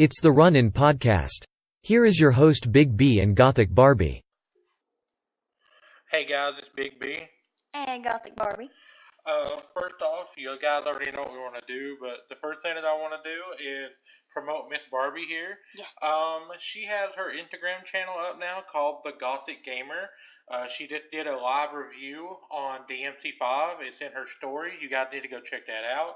It's the Run-In Podcast. Here is your host Big B and Gothic Barbie. Hey guys, it's Big B. And Gothic Barbie. First off, you guys already know what we want to do, but the first thing that I want to do is promote Miss Barbie here. Yes. She has her Instagram channel up now called The Gothic Gamer. She just did a live review on DMC5. It's in her story. You guys need to go check that out.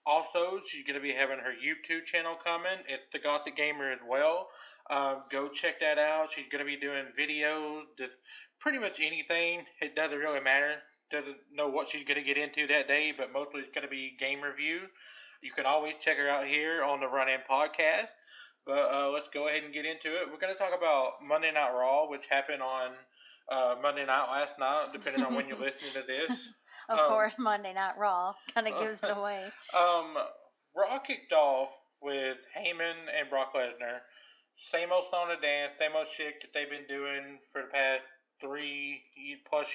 Also, she's going to be having her YouTube channel coming. It's The Gothic Gamer as well. Go check that out. She's going to be doing videos, just pretty much anything. It doesn't really matter. Doesn't know what she's going to get into that day, but mostly it's going to be game review. You can always check her out here on the Run-In Podcast. But let's go ahead and get into it. We're going to talk about Monday Night Raw, which happened on Monday night last night, depending on when you're listening to this. Of course, Monday Night Raw kind of gives it away. Raw kicked off with Heyman and Brock Lesnar. Same old song and dance, same old shit that they've been doing for the past 3+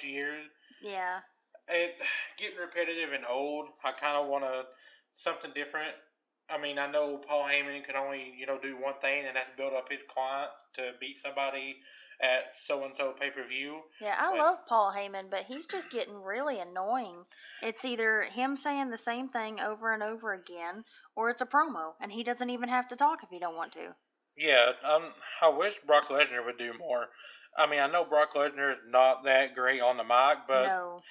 years. Yeah. It getting repetitive and old. I kind of want something different. I mean, I know Paul Heyman can only, do one thing, and that's build up his client to beat somebody at so-and-so pay-per-view. Yeah, I love Paul Heyman, but he's just getting really annoying. It's either him saying the same thing over and over again, or it's a promo, and he doesn't even have to talk if he don't want to. Yeah, I wish Brock Lesnar would do more. I mean, I know Brock Lesnar is not that great on the mic, but No.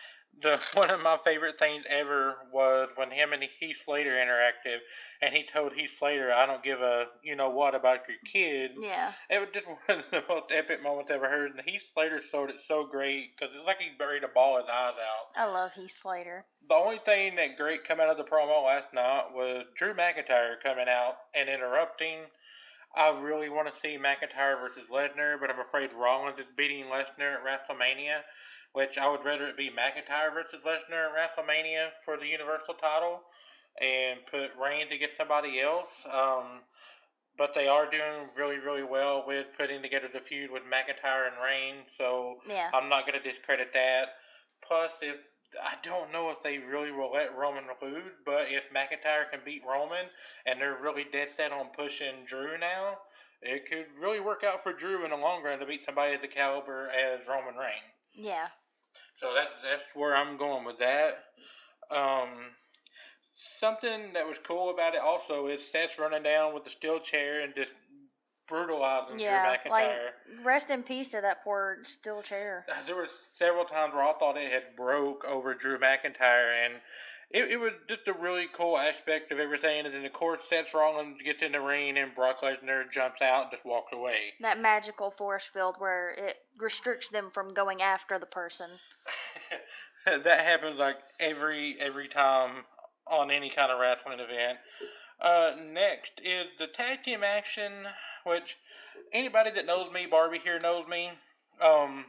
One of my favorite things ever was when him and Heath Slater interacted, and he told Heath Slater, "I don't give a what about your kid." Yeah. It was just one of the most epic moments I ever heard, and Heath Slater sold it so great because it's like he buried a ball his eyes out. I love Heath Slater. The only thing that great come out of the promo last night was Drew McIntyre coming out and interrupting. I really want to see McIntyre versus Lesnar, but I'm afraid Rollins is beating Lesnar at WrestleMania, which I would rather it be McIntyre versus Lesnar at WrestleMania for the Universal title and put Reigns against somebody else. But they are doing really, really well with putting together the feud with McIntyre and Reigns, so Yeah. I'm not going to discredit that. Plus, I don't know if they really will let Roman lose, but if McIntyre can beat Roman and they're really dead set on pushing Drew now, it could really work out for Drew in the long run to beat somebody of the caliber as Roman Reigns. Yeah. So that's where I'm going with that. Something that was cool about it also is Seth's running down with the steel chair and just brutalizing Drew McIntyre. Like, rest in peace to that poor steel chair. There were several times where I thought it had broke over Drew McIntyre, and it was just a really cool aspect of everything. And then, of course, Seth Rollins gets in the ring, and Brock Lesnar jumps out and just walks away. That magical force field where it restricts them from going after the person. That happens like every time on any kind of wrestling event. Next is the tag team action, which anybody that knows me, Barbie here knows me. I'm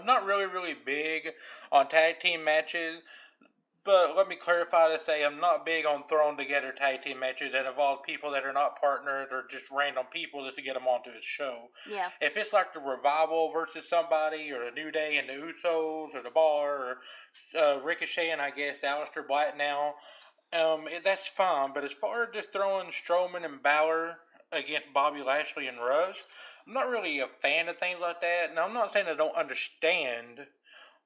not really big on tag team matches, but let me clarify to say I'm not big on throwing together tag team matches that involve people that are not partners or just random people just to get them onto a show. Yeah. If it's like the Revival versus somebody, or the New Day and the Usos, or the Bar, or Ricochet and I guess Aleister Black now, that's fine. But as far as just throwing Strowman and Balor against Bobby Lashley and Rush, I'm not really a fan of things like that. Now, I'm not saying I don't understand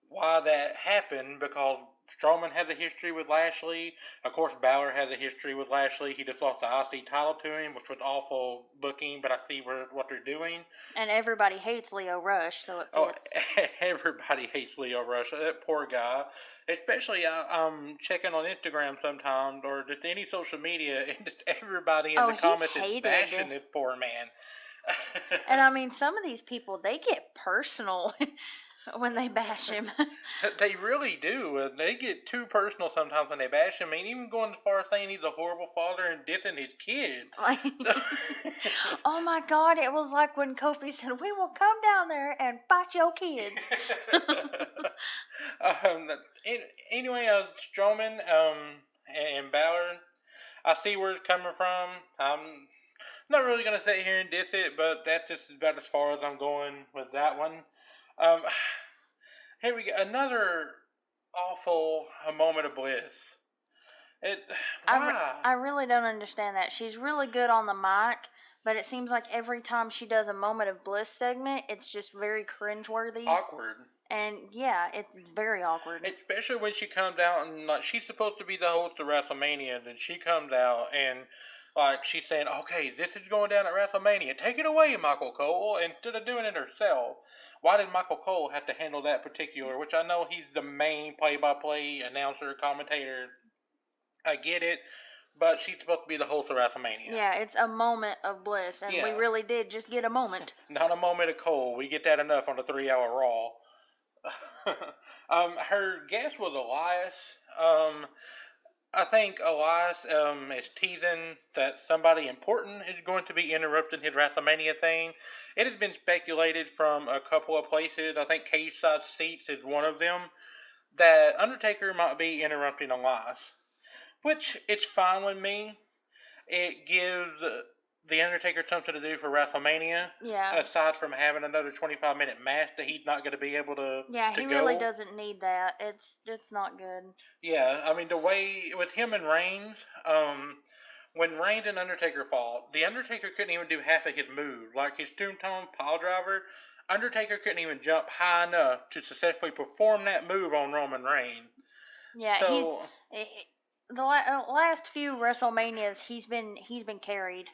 why that happened, because Strowman has a history with Lashley. Of course, Balor has a history with Lashley. He just lost the IC title to him, which was awful booking, but I see what they're doing. And everybody hates Leo Rush, so it fits. Oh, everybody hates Leo Rush. That poor guy. Especially, I'm checking on Instagram sometimes, or just any social media, and just everybody in the comments is bashing this poor man. And I mean, some of these people, they get personal when they bash him. They really do. They get too personal sometimes when they bash him. I mean, even going as far as saying he's a horrible father and dissing his kid. Oh my God, it was like when Kofi said, "We will come down there and fight your kids." Anyway, Strowman and Balor, I see where it's coming from. I'm not really going to sit here and diss it, but that's just about as far as I'm going with that one. Here we go. Another awful moment of bliss. It I, re- why I really don't understand that. She's really good on the mic, but it seems like every time she does a moment of bliss segment, it's just very cringeworthy. awkward? And yeah, it's very awkward. Especially when she comes out and like she's supposed to be the host of WrestleMania, and then she comes out and like she's saying, "Okay, this is going down at WrestleMania. Take it away, Michael Cole." Instead of doing it herself, why did Michael Cole have to handle that particular? Which I know he's the main play-by-play announcer, commentator. I get it, but she's supposed to be the host of WrestleMania. Yeah, it's a moment of bliss, and we Yeah. really did just get a moment. Not a moment of Cole. We get that enough on the 3-hour Raw. Her guest was Elias. I think Elias is teasing that somebody important is going to be interrupting his WrestleMania thing. It has been speculated from a couple of places. I think Cage Side Seats is one of them. That Undertaker might be interrupting Elias, which it's fine with me. It gives the Undertaker something to do for WrestleMania. Yeah. Aside from having another 25-minute match that he's not going to be able to Yeah, he go. really doesn't need that. It's not good. Yeah, I mean the way with him and Reigns, when Reigns and Undertaker fought, the Undertaker couldn't even do half of his move. Like his Tombstone Pile Driver, Undertaker couldn't even jump high enough to successfully perform that move on Roman Reigns. Yeah, So the last few WrestleManias he's been carried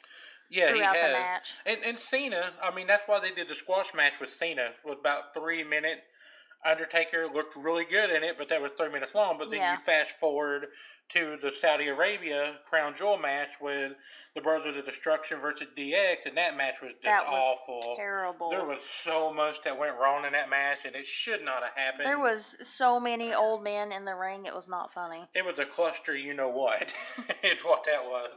yeah, he throughout the has. match. And Cena, I mean that's why they did the squash match with Cena. It was about 3 minutes. Undertaker looked really good in it, but that was 3 minutes long. But then Yeah. you fast forward to the Saudi Arabia Crown Jewel match with the Brothers of Destruction versus DX, and that match was just awful. Terrible. There was so much that went wrong in that match, and it should not have happened. There was so many old men in the ring, it was not funny. It was a cluster, you know what? It's what that was.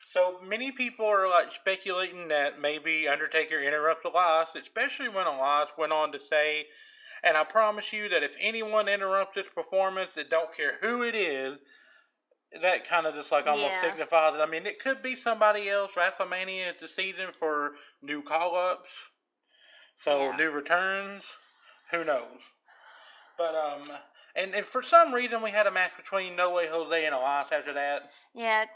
So many people are like speculating that maybe Undertaker interrupts Elias, especially when Elias went on to say, and I promise you that if anyone interrupts this performance, that don't care who it is, that kind of just like almost signifies it. I mean, it could be somebody else. WrestleMania is the season for new call-ups, so new returns. Who knows? But and for some reason we had a match between No Way Jose and Elias after that. Yeah,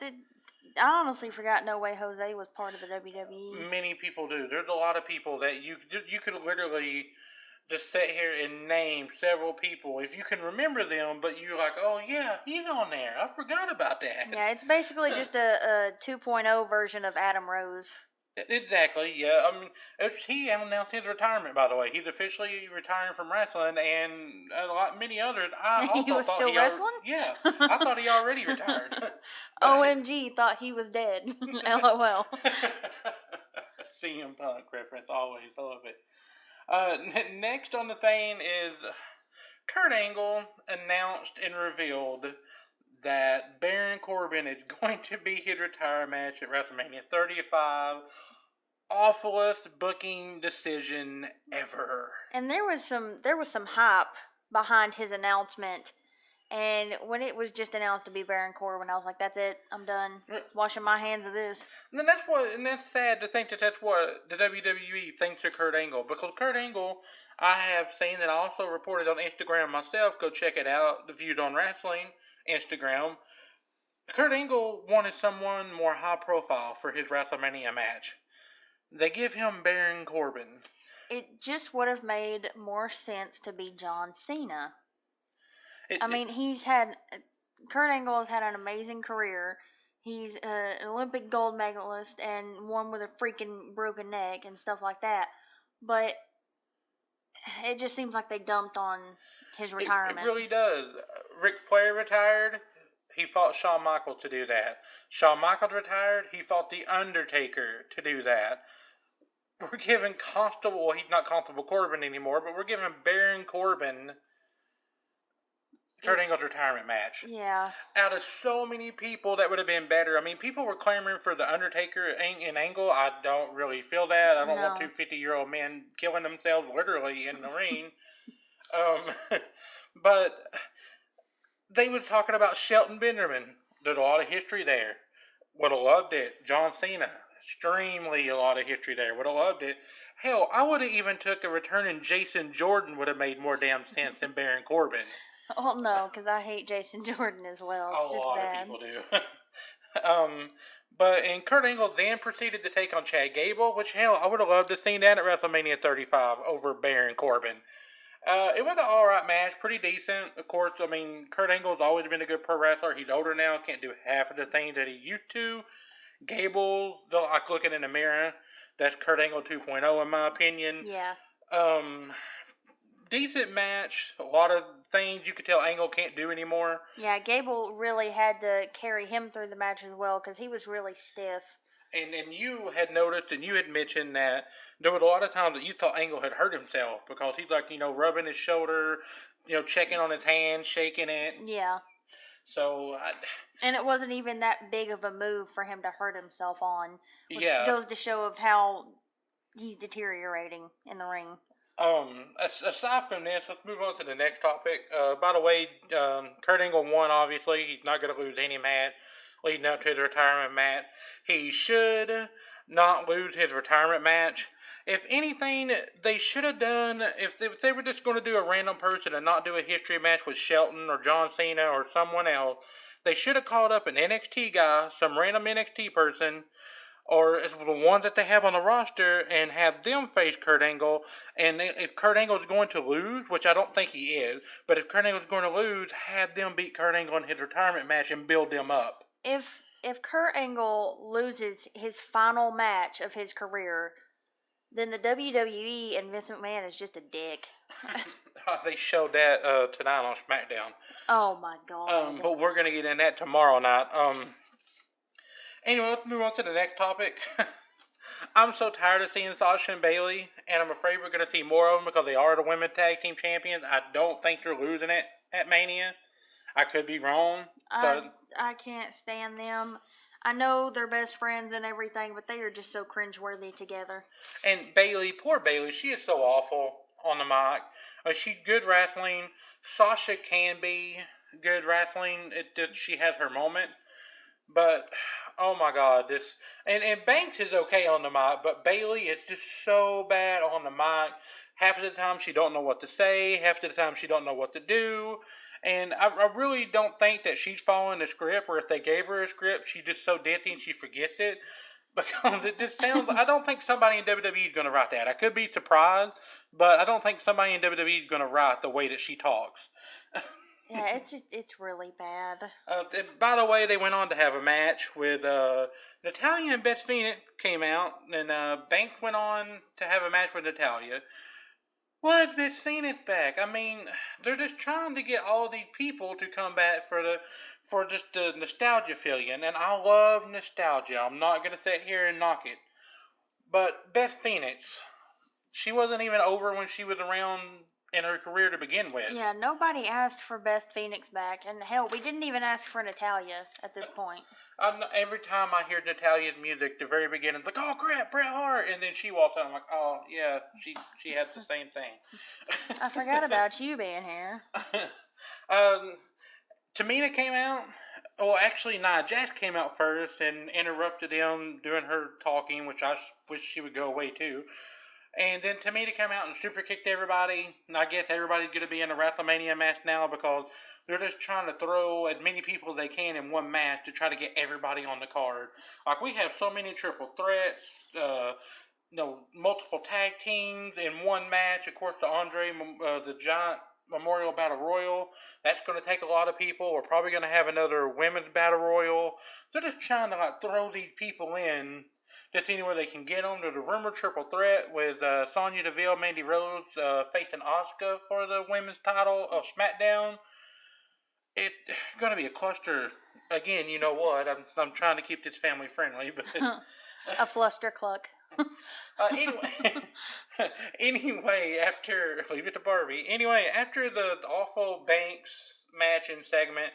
I honestly forgot No Way Jose was part of the WWE. Many people do. There's a lot of people that you could literally just sit here and name several people if you can remember them, but you're like, oh yeah, he's on there. I forgot about that. Yeah, it's basically just a 2.0 version of Adam Rose. Exactly, yeah. I mean, he announced his retirement, by the way. He's officially retiring from wrestling, and many others. I also he was thought still wrestling? Yeah, I thought he already retired. OMG, thought he was dead. LOL. CM Punk reference, always. I love it. Next on the thing is Kurt Angle announced and revealed that Baron Corbin is going to be his retire match at WrestleMania 35. Awfulest booking decision ever. And there was some hype behind his announcement, and when it was just announced to be Baron Corbin, I was like, that's it, I'm done washing my hands of this. And that's sad to think that that's what the WWE thinks of Kurt Angle, because Kurt Angle, I have seen that I also reported on Instagram myself. Go check it out, the Views on Wrestling Instagram. Kurt Angle wanted someone more high profile for his WrestleMania match. They give him Baron Corbin. It just would have made more sense to be John Cena. Kurt Angle has had an amazing career. He's an Olympic gold medalist and one with a freaking broken neck and stuff like that. But it just seems like they dumped on his retirement. It really does. Ric Flair retired. He fought Shawn Michaels to do that. Shawn Michaels retired. He fought The Undertaker to do that. We're giving he's not Constable Corbin anymore, but we're giving Baron Corbin Kurt Angle's retirement match. Yeah. Out of so many people, that would have been better. I mean, people were clamoring for The Undertaker and Angle. I don't really feel that. I don't want two 50-year-old men killing themselves literally in the ring. But they were talking about Shelton Benjamin. There's a lot of history there. Would have loved it. John Cena. Extremely a lot of history there. Would have loved it. Hell, I would have even took a returning Jason Jordan would have made more damn sense than Baron Corbin. Oh no, because I hate Jason Jordan as well. It's A just lot of bad. people do. And Kurt Angle then proceeded to take on Chad Gable, which hell, I would have loved to have seen that at WrestleMania 35 over Baron Corbin. It was an alright match, pretty decent. Of course, I mean, Kurt Angle's always been a good pro wrestler. He's older now, can't do half of the things that he used to. Gable's, like looking in the mirror, that's Kurt Angle 2.0 in my opinion. Yeah. Um, Decent match. A lot of things you could tell Angle can't do anymore. Yeah, Gable really had to carry him through the match as well because he was really stiff. And you had noticed and you had mentioned that there was a lot of times that you thought Angle had hurt himself because he's like, rubbing his shoulder, checking on his hand, shaking it. Yeah. So, and it wasn't even that big of a move for him to hurt himself on, which yeah. goes to show of how he's deteriorating in the ring. Aside from this, let's move on to the next topic. By the way, Kurt Angle won, obviously. He's not going to lose any match leading up to his retirement match. He should not lose his retirement match. If anything, they should have done, if they were just going to do a random person and not do a history match with Shelton or John Cena or someone else, they should have called up an NXT guy, some random NXT person, or the ones that they have on the roster, and have them face Kurt Angle. And if Kurt Angle is going to lose, which I don't think he is, but if Kurt Angle is going to lose, have them beat Kurt Angle in his retirement match and build them up. If Kurt Angle loses his final match of his career, then the WWE and Vince McMahon is just a dick. They showed that tonight on SmackDown. Oh my god. But we're gonna get in that tomorrow night. Anyway, let's move on to the next topic. I'm so tired of seeing Sasha and Bayley, and I'm afraid we're going to see more of them because they are the women's tag team champions. I don't think they're losing it at Mania. I could be wrong, but I can't stand them. I know they're best friends and everything, but they are just so cringeworthy together. And Bayley, poor Bayley, she is so awful on the mic. She's good wrestling. Sasha can be good wrestling. She has her moment. But, oh my god, and Banks is okay on the mic, but Bayley is just so bad on the mic. Half of the time she don't know what to say, half of the time she don't know what to do, and I really don't think that she's following the script, or if they gave her a script, she's just so ditzy and she forgets it, because it just sounds, I don't think somebody in WWE is going to write that. I could be surprised, but I don't think somebody in WWE is going to write the way that she talks. Yeah, it's really bad. By the way, they went on to have a match with Natalya and Beth Phoenix came out, and Banks went on to have a match with Natalya. Why is Beth Phoenix back? I mean, they're just trying to get all these people to come back for just the nostalgia feeling, and I love nostalgia. I'm not gonna sit here and knock it, but Beth Phoenix, she wasn't even over when she was around in her career to begin with. Yeah, nobody asked for Beth Phoenix back, and hell, we didn't even ask for Natalya at this point. Every time I hear Natalya's music, the very beginning, it's like, oh crap, Bret Hart, and then she walks out, I'm like, oh yeah, she has the same thing. I forgot about you being here. Tamina came out. Well, actually, Nia Jax came out first and interrupted them doing her talking, which I wish she would go away too. And then Tamina came out and super kicked everybody. And I guess everybody's going to be in a WrestleMania match now because they're just trying to throw as many people as they can in one match to try to get everybody on the card. Like, we have so many triple threats, multiple tag teams in one match. Of course, the Giant Memorial Battle Royal. That's going to take a lot of people. We're probably going to have another Women's Battle Royal. They're just trying to throw these people in just anywhere they can get them. There's a rumored triple threat with Sonya Deville, Mandy Rose facing Asuka for the women's title of SmackDown. It's going to be a cluster. Again, you know what? I'm trying to keep this family friendly, but a fluster cluck. Anyway, after leave it to Barbie. Anyway, after the awful Banks match and segment,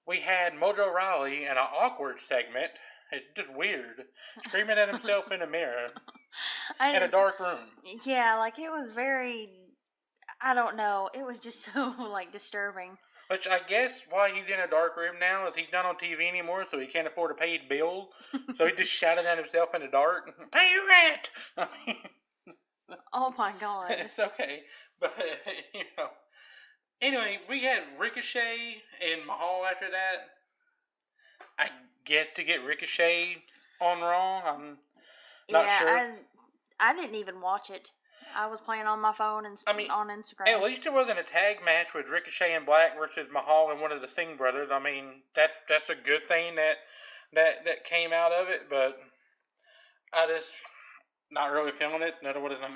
we had Mojo Rawley in an awkward segment. It's just weird. Screaming at himself in a mirror. In a dark room. Yeah, it was very, I don't know. It was just so, disturbing. Which I guess why he's in a dark room now is he's not on TV anymore, so he can't afford to pay his bills. So he just shouted at himself in the dark. Pay your rent! Oh my god. It's okay. But, Anyway, we had Ricochet and Mahal after that. I get to get Ricochet on Raw. I'm not sure. I didn't even watch it. I was playing on my phone and I mean, on Instagram. at least it wasn't a tag match with Ricochet and Black versus Mahal and one of the Singh brothers. I mean, that's a good thing that came out of it. But I just not really feeling it. Another one of them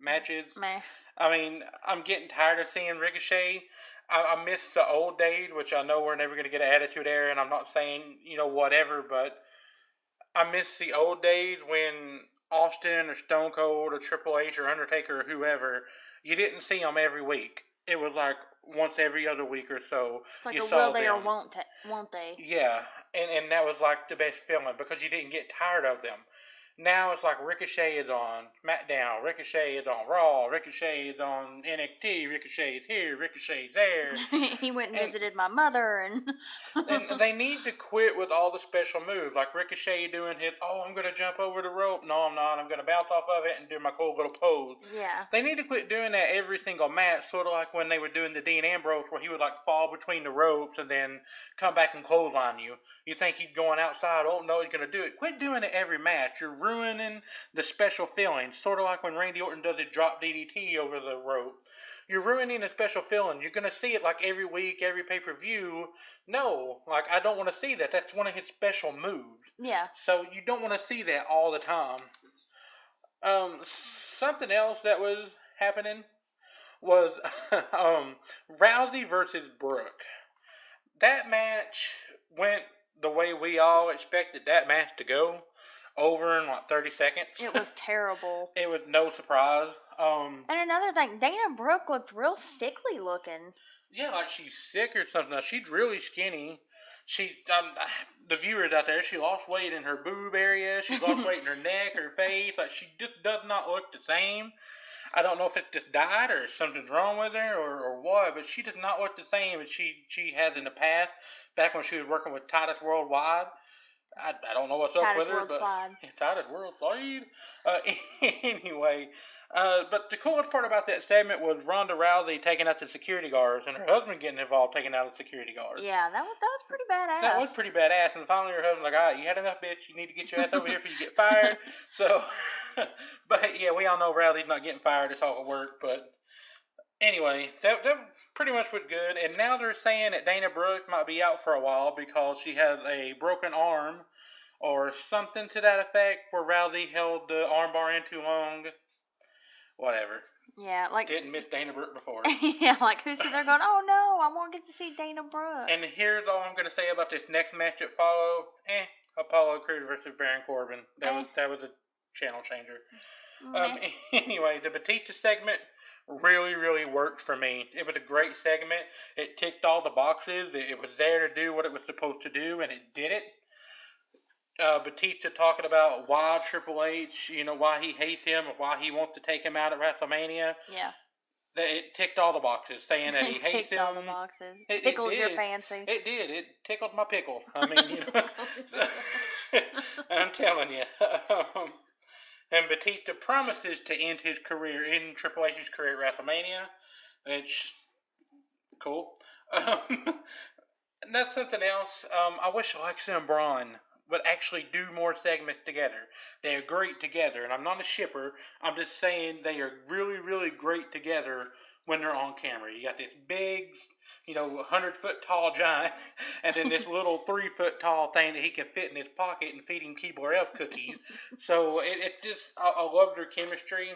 matches. Meh. I mean, I'm getting tired of seeing Ricochet. I miss the old days, which I know we're never going to get an attitude era, and I'm not saying, whatever, but I miss the old days when Austin or Stone Cold or Triple H or Undertaker or whoever, you didn't see them every week. It was like once every other week or so. It's like you a saw will they them. or won't they? Yeah, and that was like the best feeling because you didn't get tired of them. Now it's like Ricochet is on SmackDown, Ricochet is on Raw, Ricochet is on NXT, Ricochet is here, Ricochet is there. He went and visited my mother and And they need to quit with all the special moves, like Ricochet doing his, I'm going to jump over the rope. No, I'm not. I'm going to bounce off of it and do my cool little pose. Yeah. They need to quit doing that every single match, sort of like when they were doing the Dean Ambrose, where he would like fall between the ropes and then come back and clothesline you. You think he's going outside. Oh, no, he's going to do it. Quit doing it every match. You're ruining the special feelings, sort of like when Randy Orton does his drop DDT over the rope. You're ruining a special feeling. You're going to see it like every week, every pay-per-view. No, like I don't want to see that. That's one of his special moves. Yeah. So you don't want to see that all the time. Something else that was happening was Rousey versus Brooke. That match went the way we all expected that match to go. Over in like 30 seconds. It was terrible. It was no surprise. And another thing, Dana Brooke looked real sickly looking. Yeah, like she's sick or something. Now, she's really skinny. The viewers out there, she lost weight in her boob area. She's lost weight in her neck, her face. Like, she just does not look the same. I don't know if it's just diet or something's wrong with her or what, but she does not look the same as she has in the past, back when she was working with Titus Worldwide. I don't know what's up with her, but Titus World Slide. Anyway, but the coolest part about that segment was Ronda Rousey taking out the security guards and her husband getting involved taking out the security guards. Yeah, that was pretty badass. That was pretty badass. And finally, her husband's like, "All right, you had enough, bitch. You need to get your ass over here before you get fired." So, but yeah, we all know Rousey's not getting fired. It's all at work, but. Anyway, that pretty much was good, and now they're saying that Dana Brooke might be out for a while because she has a broken arm or something to that effect where Rousey held the armbar in too long. Whatever. Yeah, like... Didn't miss Dana Brooke before. Yeah, like who's there going, oh no, I won't get to see Dana Brooke. And here's all I'm going to say about this next match that followed. Apollo Crews versus Baron Corbin. That was a channel changer. Anyway, the Batista segment really, really worked for me. It was a great segment. It ticked all the boxes. It was there to do what it was supposed to do, and it did it. Batista talking about why Triple H, why he hates him, or why he wants to take him out at WrestleMania. Yeah. It ticked all the boxes, saying that he hates him. Ticked all the boxes. Tickled your fancy. It did. It tickled my pickle. I mean, I'm telling you. And Batista promises to end his career in Triple H's career at WrestleMania. Which, cool. That's something else. I wish Alexa and Braun would actually do more segments together. They are great together, and I'm not a shipper. I'm just saying they are really, really great together when they're on camera. You got this big, 100-foot tall giant, and then this little 3-foot tall thing that he can fit in his pocket and feed him Keebler Elf cookies. So it's just, I love their chemistry.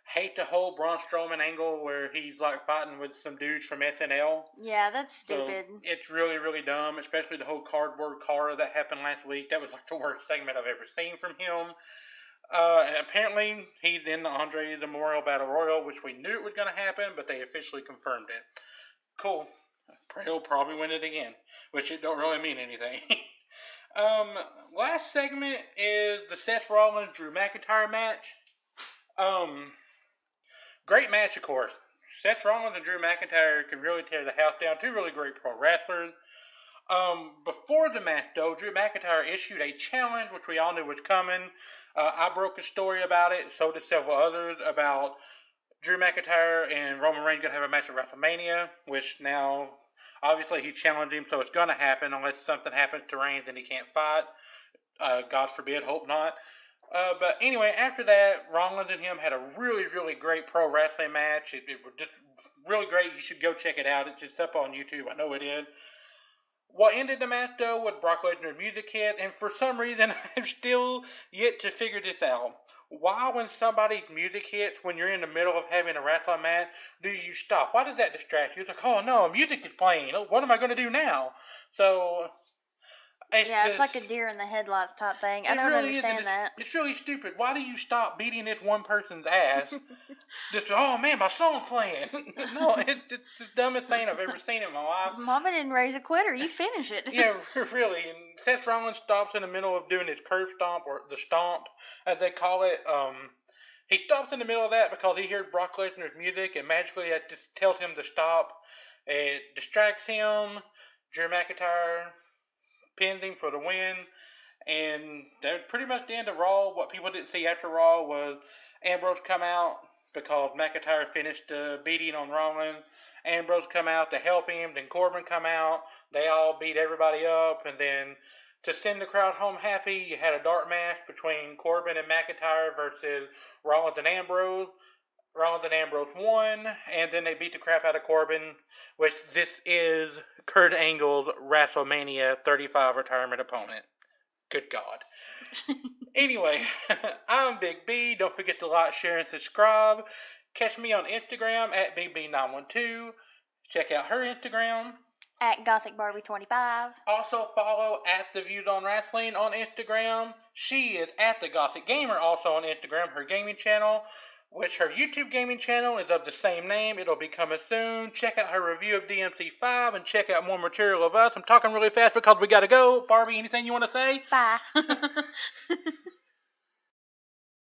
Hate the whole Braun Strowman angle where he's like fighting with some dudes from SNL. Yeah, that's stupid. So it's really, really dumb, especially the whole cardboard car that happened last week. That was like the worst segment I've ever seen from him. Apparently, he's in the Andre the Memorial Battle Royal, which we knew it was going to happen, but they officially confirmed it. Cool. He'll probably win it again, which it don't really mean anything. Last segment is the Seth Rollins Drew McIntyre match. Great match, of course. Seth Rollins and Drew McIntyre could really tear the house down. Two really great pro wrestlers. Before the match, though, Drew McIntyre issued a challenge, which we all knew was coming. I broke a story about it, so did several others, about Drew McIntyre and Roman Reigns going to have a match at WrestleMania, which now, obviously, he challenged him, so it's going to happen unless something happens to Reigns and he can't fight. God forbid, hope not. But anyway, after that, Rollins and him had a really, really great pro wrestling match. It was just really great. You should go check it out. It's just up on YouTube. I know it is. What ended the match, though, was Brock Lesnar's music hit, and for some reason, I'm still yet to figure this out. Why, when somebody's music hits, when you're in the middle of having a wrestling match, do you stop? Why does that distract you? It's like, oh no, music is playing. What am I going to do now? So, it's like a deer in the headlights type thing. I don't understand that. It's really stupid. Why do you stop beating this one person's ass? Just, oh man, my song's playing. No, it's the dumbest thing I've ever seen in my life. Mama didn't raise a quitter. You finish it. Yeah, really. And Seth Rollins stops in the middle of doing his curb stomp, or the stomp, as they call it. He stops in the middle of that because he hears Brock Lesnar's music, and magically that just tells him to stop. It distracts him. Drew McIntyre pins him for the win, and that was pretty much the end of Raw. What people didn't see after Raw was Ambrose come out because McIntyre finished the beating on Rollins. Ambrose come out to help him, then Corbin come out. They all beat everybody up, and then to send the crowd home happy, you had a dark match between Corbin and McIntyre versus Rollins and Ambrose. Rollins and Ambrose won, and then they beat the crap out of Corbin, which this is Kurt Angle's WrestleMania 35 retirement opponent. Good God. Anyway, I'm Big B. Don't forget to like, share, and subscribe. Catch me on Instagram at BigB912. Check out her Instagram. At GothicBarbie25. Also follow at The Views on Wrestling on Instagram. She is at The Gothic Gamer also on Instagram, her gaming channel, which her YouTube gaming channel is of the same name. It'll be coming soon. Check out her review of DMC5 and check out more material of us. I'm talking really fast because we got to go. Barbie, anything you want to say? Bye.